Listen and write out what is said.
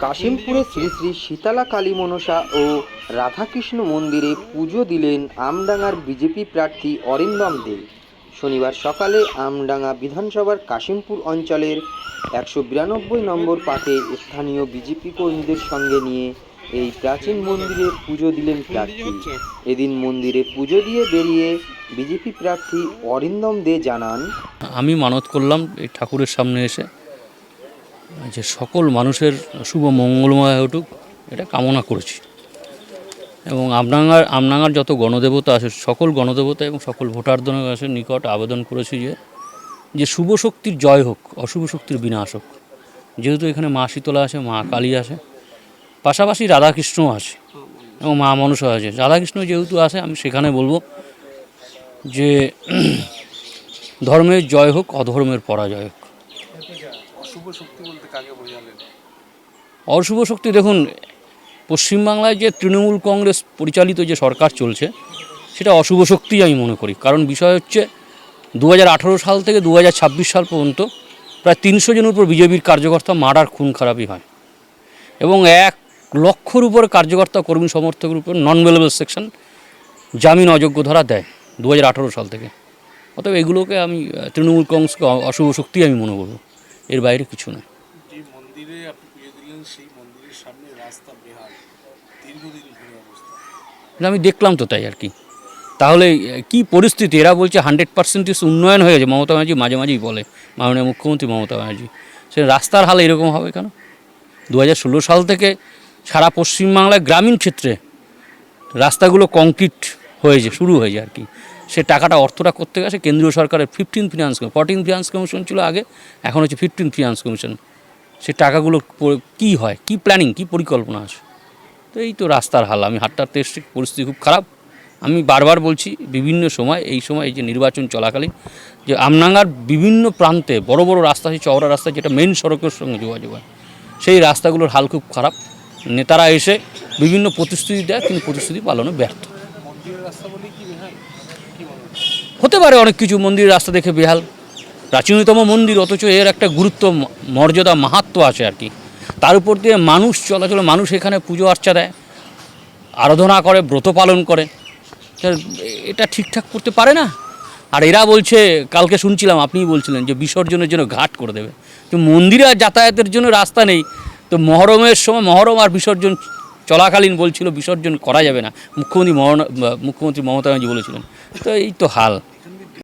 কাশিমপুরে শ্রী শ্রী শীতলা কালী মনসা ও রাধাকৃষ্ণ মন্দিরে পুজো দিলেন আমডাঙ্গার বিজেপি প্রার্থী অরিন্দম দে। শনিবার সকালে আমডাঙ্গা বিধানসভার কাশিমপুর অঞ্চলের 192 নম্বর পার্টে স্থানীয় বিজেপি কর্মীদের সঙ্গে নিয়ে এই প্রাচীন মন্দিরে পুজো দিলেন প্রার্থী। এদিন মন্দিরে পুজো দিয়ে বেরিয়ে বিজেপি প্রার্থী অরিন্দম দে জানান, আমি মানত করলাম এই ঠাকুরের সামনে এসে যে সকল মানুষের শুভ মঙ্গলময় হয়ে উঠুক, এটা কামনা করেছি। এবং আমডাঙ্গার যত গণদেবতা আছে, সকল গণদেবতা এবং সকল ভোটারদের কাছে নিকট আবেদন করেছি যে শুভ শক্তির জয় হোক, অশুভ শক্তির বিনাশ হোক। যেহেতু এখানে মা শীতলা আছে, মা কালী আছে, পাশাপাশি রাধাকৃষ্ণও আছে এবং মা মনসা আছে। রাধাকৃষ্ণ যেহেতু আছে, আমি সেখানে বলবো যে ধর্মের জয় হোক, অধর্মের পরাজয় হোক। অশুভ শক্তি বলতে কাকে বোঝালেন? অশুভ শক্তি দেখুন, পশ্চিমবাংলায় যে তৃণমূল কংগ্রেস পরিচালিত যে সরকার চলছে, সেটা অশুভ শক্তি আমি মনে করি। কারণ বিষয় হচ্ছে 2018 সাল থেকে 2026 সাল পর্যন্ত প্রায় 300 জনের উপর বিজেপির কার্যকর্তা মার্ডার, খুন খারাপই হয় এবং 1 লক্ষর উপর কার্যকর্তা, কর্মী, সমর্থকের উপর নন বেলেবল সেকশন, জামিন অযোগ্য ধরা দেয় 2018 সাল থেকে। অতএব এগুলোকে আমি তৃণমূল কংগ্রেসকে অশুভ শক্তি আমি মনে করব, এর বাইরে কিছু নয়। যে মন্দিরে আপনি পুজো দিলেন, সেই মন্দিরের সামনে রাস্তা বেহাল, দীর্ঘদিন ধরে অবস্থা। আমি দেখলাম তো, তাই আর কি। তাহলে কি পরিস্থিতি? এরা বলছে 100% উন্নয়ন হয়ে গেছে। মমতা ব্যানার্জি মাঝে মাঝেই বলে, মাননীয় মুখ্যমন্ত্রী মমতা ব্যানার্জি। সে রাস্তার হাল এরকম হবে কেন? 2016 সাল থেকে সারা পশ্চিমবাংলায় গ্রামীণ ক্ষেত্রে রাস্তাগুলো কংক্রিট হয়েছে, শুরু হয়েছে আর কি। সে টাকাটা, অর্থটা করতে গেছে কেন্দ্রীয় সরকারের 14 ফিনান্স কমিশন ছিল আগে, এখন হচ্ছে 15 ফিনান্স কমিশন। সে টাকাগুলো কি হয়, কি প্ল্যানিং, কি পরিকল্পনা আছে? তো এই তো রাস্তার হাল। আমি হাঁটতে এসেছি, পরিস্থিতি খুব খারাপ। আমি বারবার বলছি বিভিন্ন সময়, এই সময় এই যে নির্বাচন চলাকালীন, যে আমডাঙ্গার বিভিন্ন প্রান্তে বড় বড় রাস্তা আছে, চওড়া রাস্তা, যেটা মেইন সড়কের সঙ্গে যোগাযোগ হয়, সেই রাস্তাগুলোর হাল খুব খারাপ। নেতারা এসে বিভিন্ন প্রতিশ্রুতি দেয়, কিন্তু প্রতিশ্রুতি পালনে ব্যর্থ। মন্দিরের রাস্তা বলেই কি বেহাল? কি বলেন? হতে পারে অনেক কিছু, মন্দিরের রাস্তা দেখে বেহাল। প্রাচীনতম মন্দির, অথচ এর একটা গুরুত্ব, মর্যাদা, মাহাত্ম্য আছে আর কি। তার উপর দিয়ে মানুষ চলাচল, মানুষ এখানে পুজো আর্চা দেয়, আরাধনা করে, ব্রত পালন করে। এটা ঠিকঠাক করতে পারে না। আর এরা বলছে, কালকে শুনছিলাম আপনিই বলছিলেন যে বিসর্জনের জন্য ঘাট করে দেবে। তো মন্দিরে যাতায়াতের জন্য রাস্তা নেই, তো মহরমের সময়, মহরম আর বিসর্জন চলাকালীন বলছিল বিসর্জন করা যাবে না, মুখ্যমন্ত্রী মমতা ব্যানার্জি বলেছিলেন। তো এই তো হাল।